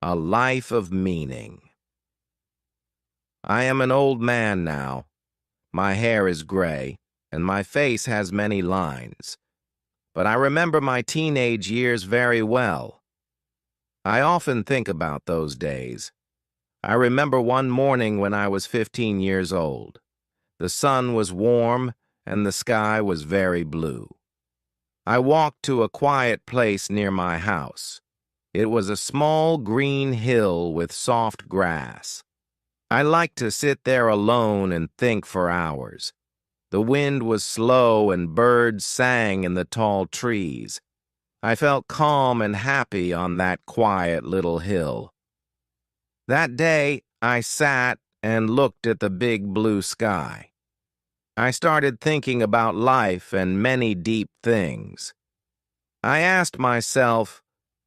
A life of meaning. I am an old man now. My hair is gray, and my face has many lines. But I remember my teenage years very well. I often think about those days. I remember one morning when I was 15 years old. The sun was warm, and the sky was very blue. I walked to a quiet place near my house. It was a small green hill with soft grass. I liked to sit there alone and think for hours. The wind was slow and birds sang in the tall trees. I felt calm and happy on that quiet little hill. That day, I sat and looked at the big blue sky. I started thinking about life and many deep things. I asked myself,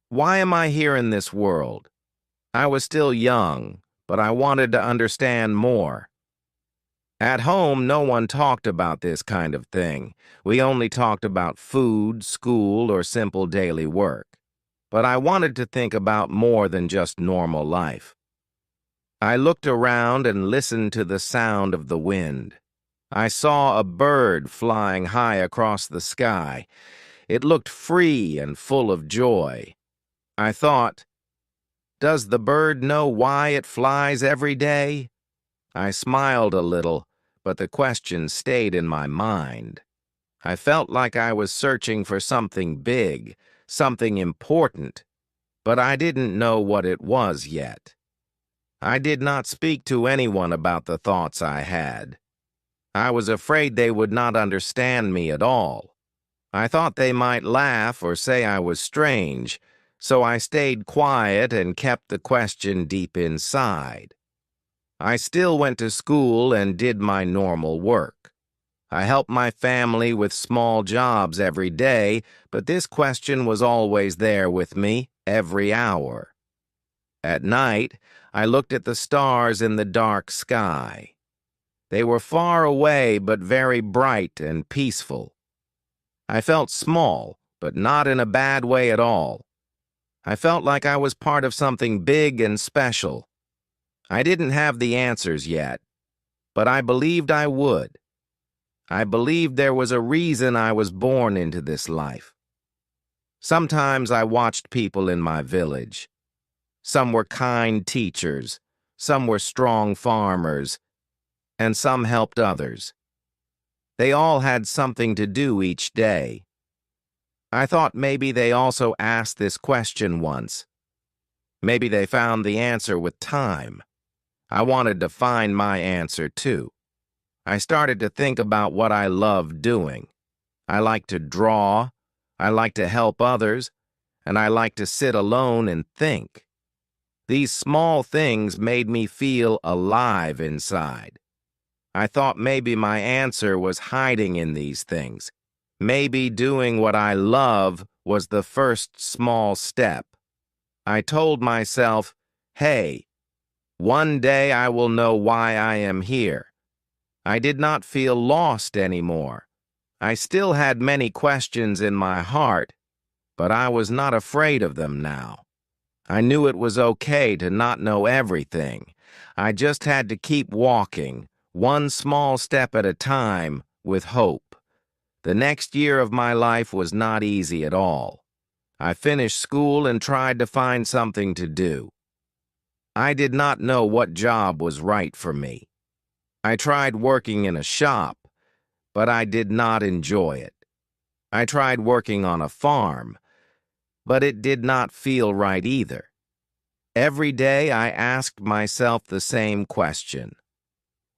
why am I here in this world? I was still young, but I wanted to understand more. At home, no one talked about this kind of thing. We only talked about food, school, or simple daily work. But I wanted to think about more than just normal life. I looked around and listened to the sound of the wind. I saw a bird flying high across the sky. It looked free and full of joy. I thought, does the bird know why it flies every day? I smiled a little, but the question stayed in my mind. I felt like I was searching for something big, something important, but I didn't know what it was yet. I did not speak to anyone about the thoughts I had. I was afraid they would not understand me at all. I thought they might laugh or say I was strange, so I stayed quiet and kept the question deep inside. I still went to school and did my normal work. I helped my family with small jobs every day, but this question was always there with me, every hour. At night, I looked at the stars in the dark sky. They were far away but very bright and peaceful. I felt small, but not in a bad way at all. I felt like I was part of something big and special. I didn't have the answers yet, but I believed I would. I believed there was a reason I was born into this life. Sometimes I watched people in my village. Some were kind teachers, some were strong farmers, and some helped others. They all had something to do each day. I thought maybe they also asked this question once. Maybe they found the answer with time. I wanted to find my answer too. I started to think about what I loved doing. I liked to draw, I liked to help others, and I liked to sit alone and think. These small things made me feel alive inside. I thought maybe my answer was hiding in these things. Maybe doing what I love was the first small step. I told myself, hey, one day I will know why I am here. I did not feel lost anymore. I still had many questions in my heart, but I was not afraid of them now. I knew it was okay to not know everything. I just had to keep walking, one small step at a time, with hope. The next year of my life was not easy at all. I finished school and tried to find something to do. I did not know what job was right for me. I tried working in a shop, but I did not enjoy it. I tried working on a farm, but it did not feel right either. Every day I asked myself the same question.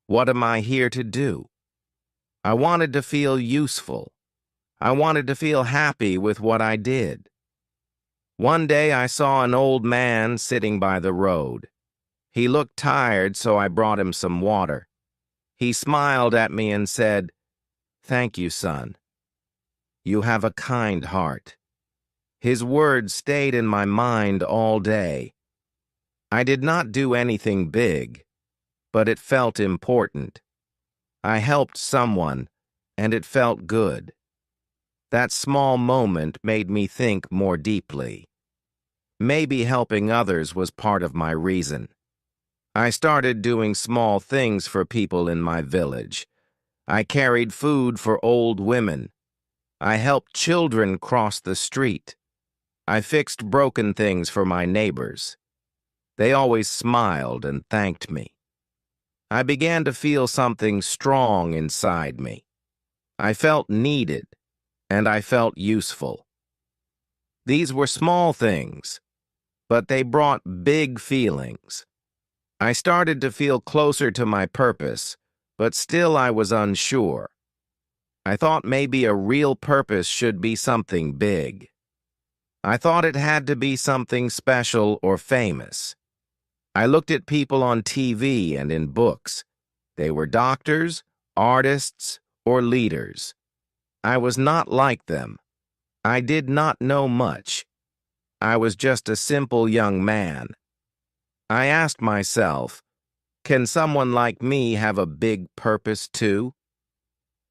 What am I here to do? I wanted to feel useful. I wanted to feel happy with what I did. One day I saw an old man sitting by the road. He looked tired, so I brought him some water. He smiled at me and said, "Thank you, son. You have a kind heart." His words stayed in my mind all day. I did not do anything big, but it felt important. I helped someone, and it felt good. That small moment made me think more deeply. Maybe helping others was part of my reason. I started doing small things for people in my village. I carried food for old women. I helped children cross the street. I fixed broken things for my neighbors. They always smiled and thanked me. I began to feel something strong inside me. I felt needed, and I felt useful. These were small things, but they brought big feelings. I started to feel closer to my purpose, but still I was unsure. I thought maybe a real purpose should be something big. I thought it had to be something special or famous. I looked at people on TV and in books. They were doctors, artists, or leaders. I was not like them. I did not know much. I was just a simple young man. I asked myself, can someone like me have a big purpose too?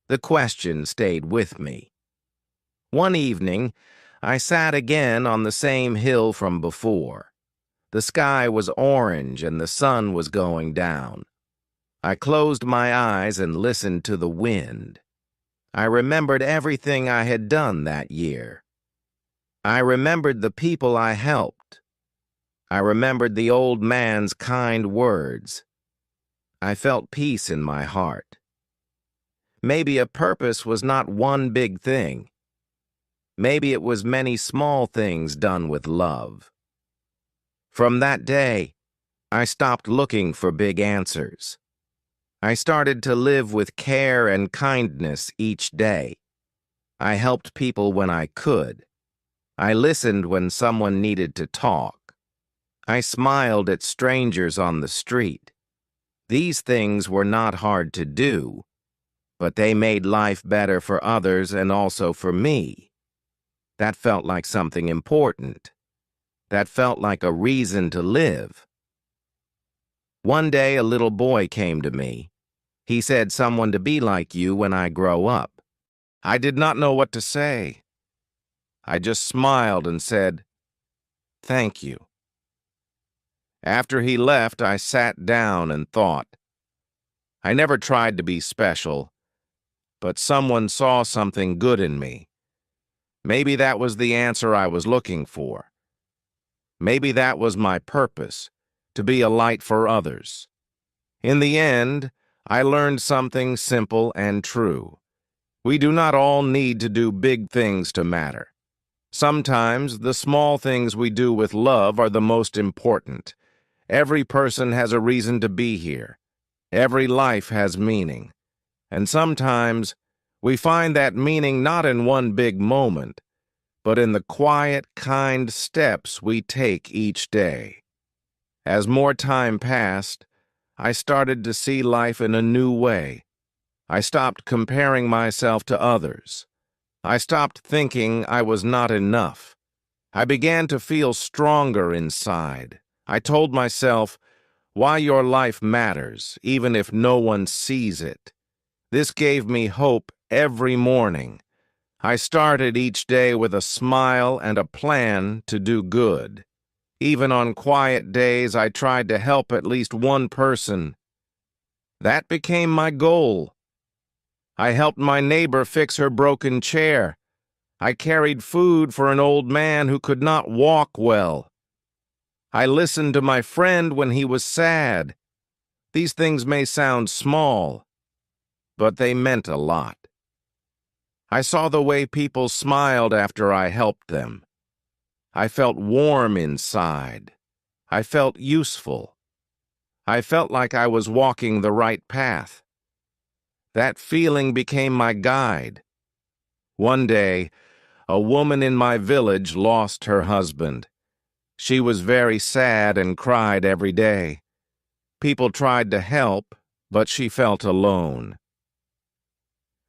The question stayed with me. One evening, I sat again on the same hill from before. The sky was orange and the sun was going down. I closed my eyes and listened to the wind. I remembered everything I had done that year. I remembered the people I helped. I remembered the old man's kind words. I felt peace in my heart. Maybe a purpose was not one big thing. Maybe it was many small things done with love. From that day, I stopped looking for big answers. I started to live with care and kindness each day. I helped people when I could. I listened when someone needed to talk. I smiled at strangers on the street. These things were not hard to do, but they made life better for others and also for me. That felt like something important. That felt like a reason to live. One day a little boy came to me. He said, "Someone to be like you when I grow up." I did not know what to say. I just smiled and said, "Thank you." After he left, I sat down and thought. I never tried to be special, but someone saw something good in me. Maybe that was the answer I was looking for. Maybe that was my purpose, to be a light for others. In the end, I learned something simple and true. We do not all need to do big things to matter. Sometimes the small things we do with love are the most important. Every person has a reason to be here. Every life has meaning. And sometimes we find that meaning not in one big moment, but in the quiet, kind steps we take each day. As more time passed, I started to see life in a new way. I stopped comparing myself to others. I stopped thinking I was not enough. I began to feel stronger inside. I told myself, why your life matters, even if no one sees it. This gave me hope every morning. I started each day with a smile and a plan to do good. Even on quiet days, I tried to help at least one person. That became my goal. I helped my neighbor fix her broken chair. I carried food for an old man who could not walk well. I listened to my friend when he was sad. These things may sound small, but they meant a lot. I saw the way people smiled after I helped them. I felt warm inside. I felt useful. I felt like I was walking the right path. That feeling became my guide. One day, a woman in my village lost her husband. She was very sad and cried every day. People tried to help, but she felt alone.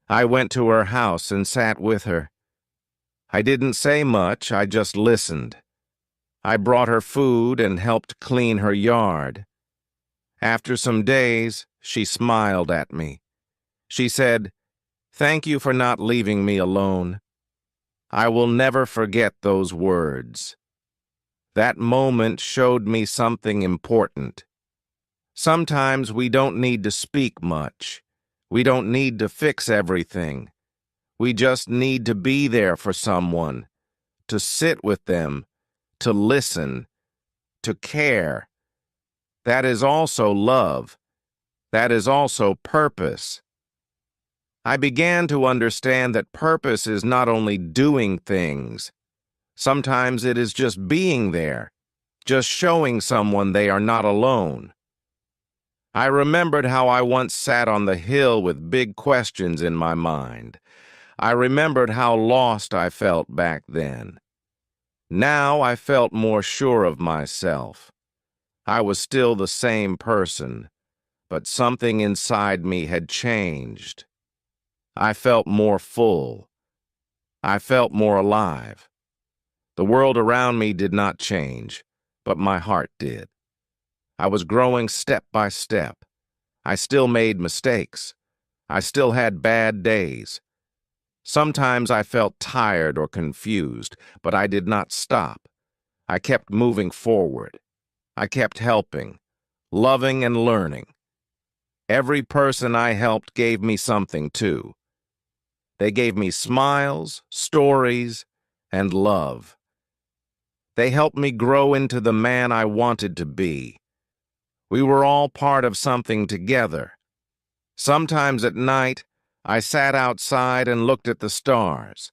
I went to her house and sat with her. I didn't say much, I just listened. I brought her food and helped clean her yard. After some days, she smiled at me. She said, "Thank you for not leaving me alone." I will never forget those words. That moment showed me something important. Sometimes we don't need to speak much. We don't need to fix everything. We just need to be there for someone, to sit with them, to listen, to care. That is also love. That is also purpose. I began to understand that purpose is not only doing things. Sometimes it is just being there, just showing someone they are not alone. I remembered how I once sat on the hill with big questions in my mind. I remembered how lost I felt back then. Now I felt more sure of myself. I was still the same person, but something inside me had changed. I felt more full. I felt more alive. The world around me did not change, but my heart did. I was growing step by step. I still made mistakes. I still had bad days. Sometimes I felt tired or confused, but I did not stop. I kept moving forward. I kept helping, loving and learning. Every person I helped gave me something too. They gave me smiles, stories, and love. They helped me grow into the man I wanted to be. We were all part of something together. Sometimes at night, I sat outside and looked at the stars.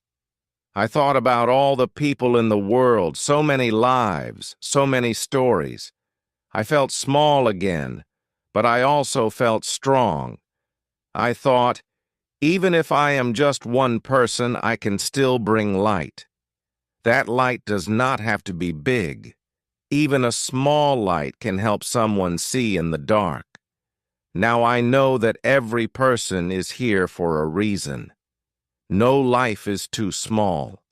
I thought about all the people in the world, so many lives, so many stories. I felt small again, but I also felt strong. I thought, even if I am just one person, I can still bring light. That light does not have to be big. Even a small light can help someone see in the dark. Now I know that every person is here for a reason. No life is too small.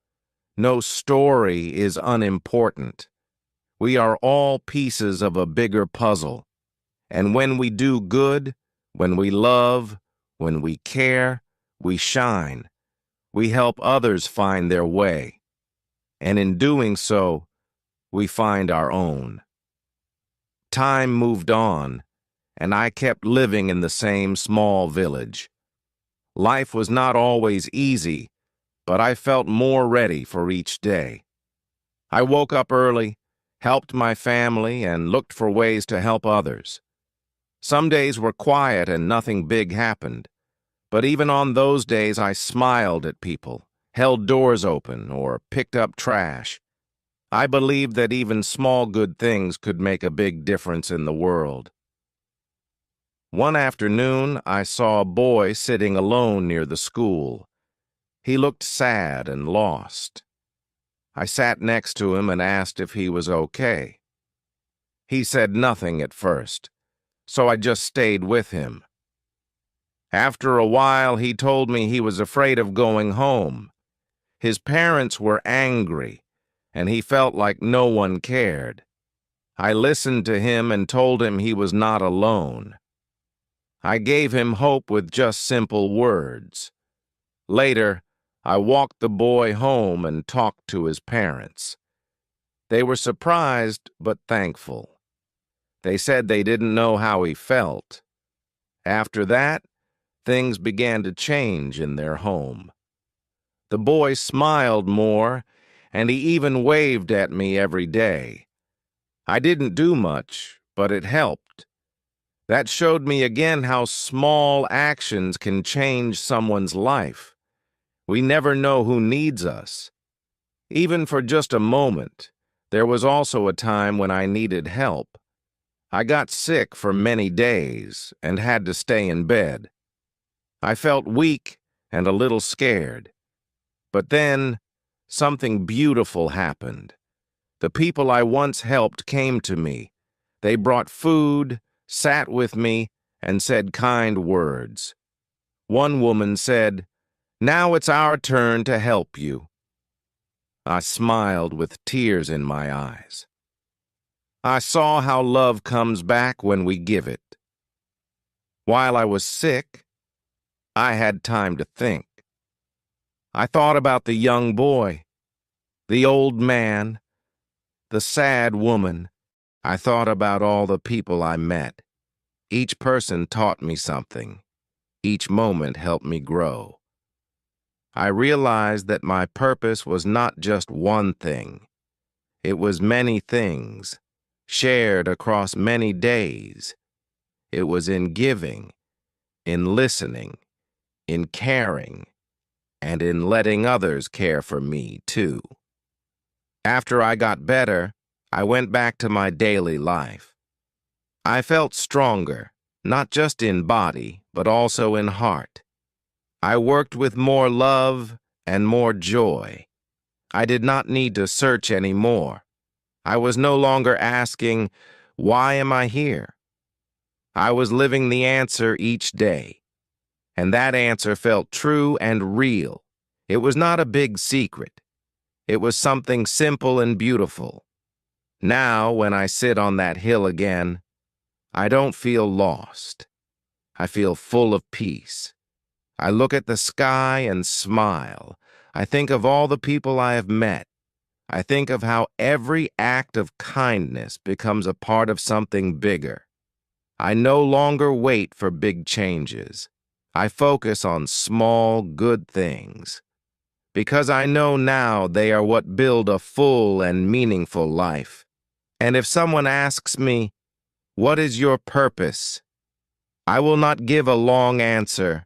No story is unimportant. We are all pieces of a bigger puzzle. And when we do good, when we love, when we care, we shine. We help others find their way. And in doing so, we find our own. Time moved on, and I kept living in the same small village. Life was not always easy, but I felt more ready for each day. I woke up early, helped my family, and looked for ways to help others. Some days were quiet and nothing big happened, but even on those days I smiled at people, held doors open, or picked up trash. I believed that even small good things could make a big difference in the world. One afternoon, I saw a boy sitting alone near the school. He looked sad and lost. I sat next to him and asked if he was okay. He said nothing at first, so I just stayed with him. After a while, he told me he was afraid of going home. His parents were angry, and he felt like no one cared. I listened to him and told him he was not alone. I gave him hope with just simple words. Later, I walked the boy home and talked to his parents. They were surprised but thankful. They said they didn't know how he felt. After that, things began to change in their home. The boy smiled more, and he even waved at me every day. I didn't do much, but it helped. That showed me again how small actions can change someone's life. We never know who needs us. Even for just a moment, there was also a time when I needed help. I got sick for many days and had to stay in bed. I felt weak and a little scared. But then, something beautiful happened. The people I once helped came to me. They brought food, sat with me, and said kind words. One woman said, "Now it's our turn to help you." I smiled with tears in my eyes. I saw how love comes back when we give it. While I was sick, I had time to think. I thought about the young boy, the old man, The sad woman. I thought about all the people I met. Each person taught me something. Each moment helped me grow. I realized that my purpose was not just one thing. It was many things, shared across many days. It was in giving, in listening, in caring, and in letting others care for me, too. After I got better, I went back to my daily life. I felt stronger, not just in body, but also in heart. I worked with more love and more joy. I did not need to search anymore. I was no longer asking, "Why am I here?" I was living the answer each day, and that answer felt true and real. It was not a big secret. It was something simple and beautiful. Now, when I sit on that hill again, I don't feel lost. I feel full of peace. I look at the sky and smile. I think of all the people I have met. I think of how every act of kindness becomes a part of something bigger. I no longer wait for big changes. I focus on small, good things, because I know now they are what build a full and meaningful life. And if someone asks me, "What is your purpose?" I will not give a long answer.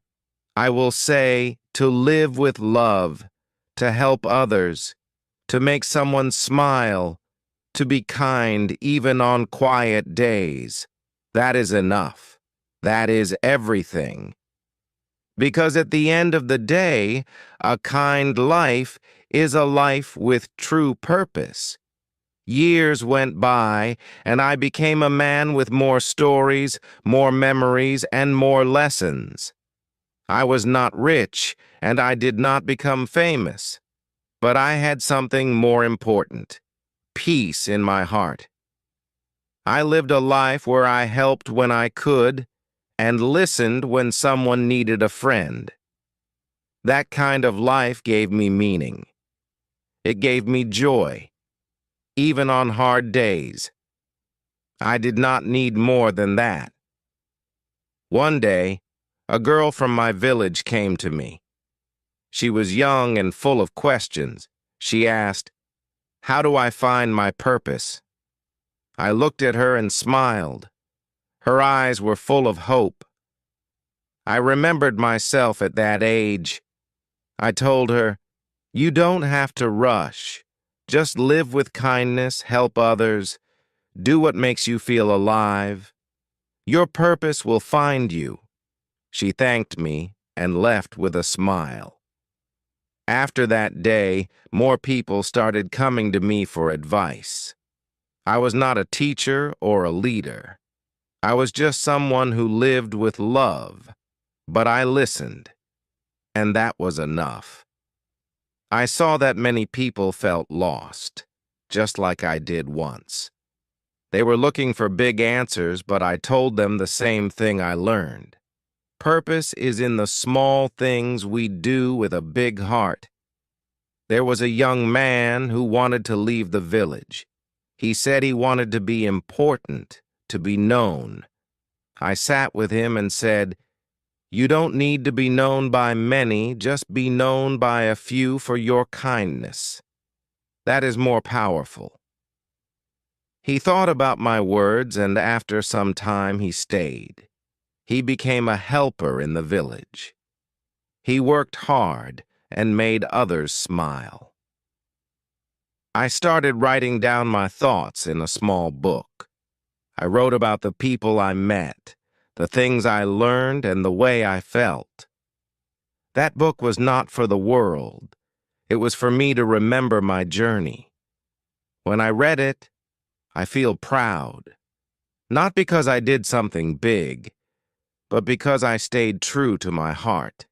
I will say, to live with love, to help others, to make someone smile, to be kind even on quiet days. That is enough. That is everything. Because at the end of the day, a kind life is a life with true purpose. Years went by, and I became a man with more stories, more memories, and more lessons. I was not rich, and I did not become famous. But I had something more important: peace in my heart. I lived a life where I helped when I could and listened when someone needed a friend. That kind of life gave me meaning. It gave me joy, even on hard days. I did not need more than that. One day, a girl from my village came to me. She was young and full of questions. She asked, "How do I find my purpose?" I looked at her and smiled. Her eyes were full of hope. I remembered myself at that age. I told her, "You don't have to rush. Just live with kindness, help others, do what makes you feel alive. Your purpose will find you." She thanked me and left with a smile. After that day, more people started coming to me for advice. I was not a teacher or a leader. I was just someone who lived with love, but I listened, and that was enough. I saw that many people felt lost, just like I did once. They were looking for big answers, but I told them the same thing I learned. Purpose is in the small things we do with a big heart. There was a young man who wanted to leave the village. He said he wanted to be important, to be known. I sat with him and said, "You don't need to be known by many, just be known by a few for your kindness. That is more powerful." He thought about my words, and after some time he stayed. He became a helper in the village. He worked hard and made others smile. I started writing down my thoughts in a small book. I wrote about the people I met, the things I learned, and the way I felt. That book was not for the world. It was for me to remember my journey. When I read it, I feel proud. Not because I did something big, but because I stayed true to my heart.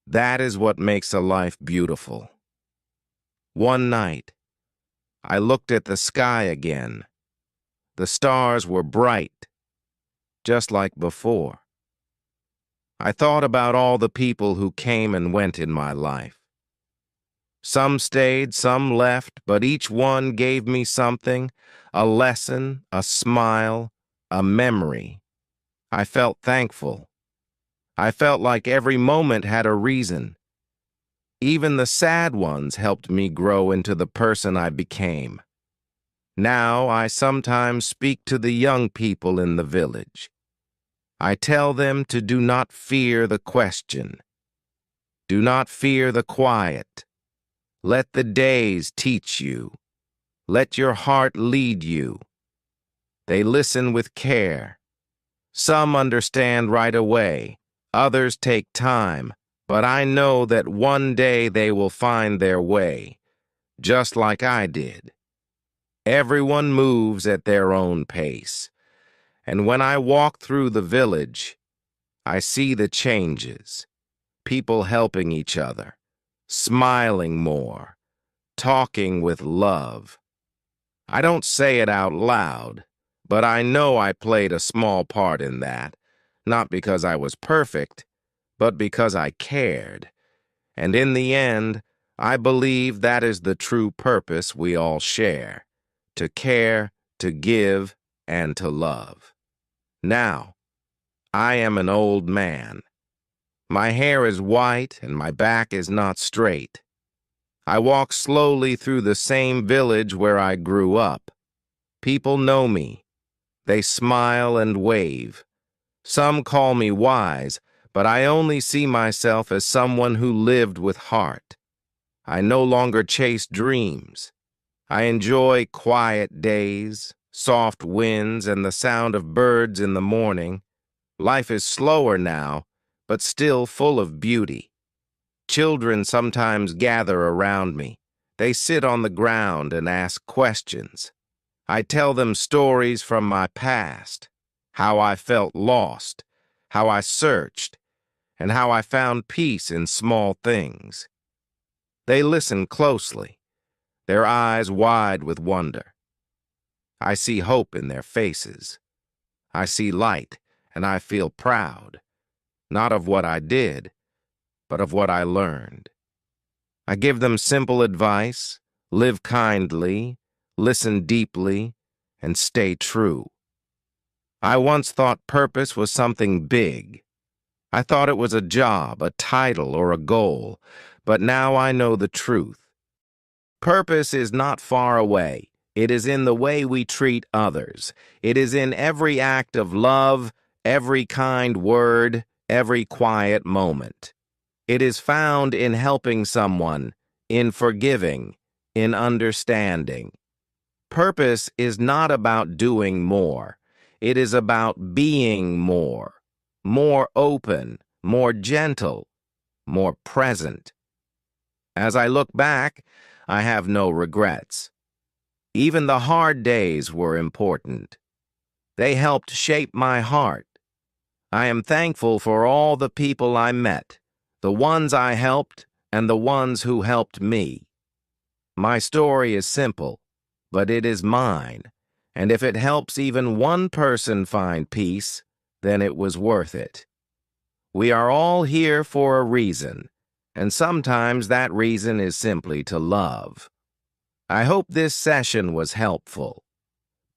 That is what makes a life beautiful. One night, I looked at the sky again. The stars were bright, just like before. I thought about all the people who came and went in my life. Some stayed, some left, but each one gave me something, a lesson, a smile, a memory. I felt thankful. I felt like every moment had a reason. Even the sad ones helped me grow into the person I became. Now I sometimes speak to the young people in the village. I tell them to do not fear the question. Do not fear the quiet. Let the days teach you. Let your heart lead you. They listen with care. Some understand right away. Others take time. But I know that one day they will find their way, just like I did. Everyone moves at their own pace. And when I walk through the village, I see the changes. People helping each other, smiling more, talking with love. I don't say it out loud, but I know I played a small part in that, not because I was perfect, but because I cared. And in the end, I believe that is the true purpose we all share, to care, to give, and to love. Now, I am an old man. My hair is white and my back is not straight. I walk slowly through the same village where I grew up. People know me. They smile and wave. Some call me wise, but I only see myself as someone who lived with heart. I no longer chase dreams. I enjoy quiet days, soft winds, and the sound of birds in the morning. Life is slower now, but still full of beauty. Children sometimes gather around me. They sit on the ground and ask questions. I tell them stories from my past, how I felt lost, how I searched, and how I found peace in small things. They listen closely, their eyes wide with wonder. I see hope in their faces. I see light, and I feel proud, not of what I did, but of what I learned. I give them simple advice: live kindly, listen deeply, and stay true. I once thought purpose was something big. I thought it was a job, a title, or a goal, but now I know the truth. Purpose is not far away. It is in the way we treat others. It is in every act of love, every kind word, every quiet moment. It is found in helping someone, in forgiving, in understanding. Purpose is not about doing more. It is about being more open, more gentle, more present. As I look back, I have no regrets. Even the hard days were important. They helped shape my heart. I am thankful for all the people I met, the ones I helped, and the ones who helped me. My story is simple, but it is mine, and if it helps even one person find peace, then it was worth it. We are all here for a reason, and sometimes that reason is simply to love. I hope this session was helpful.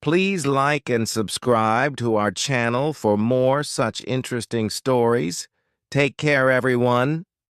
Please like and subscribe to our channel for more such interesting stories. Take care, everyone.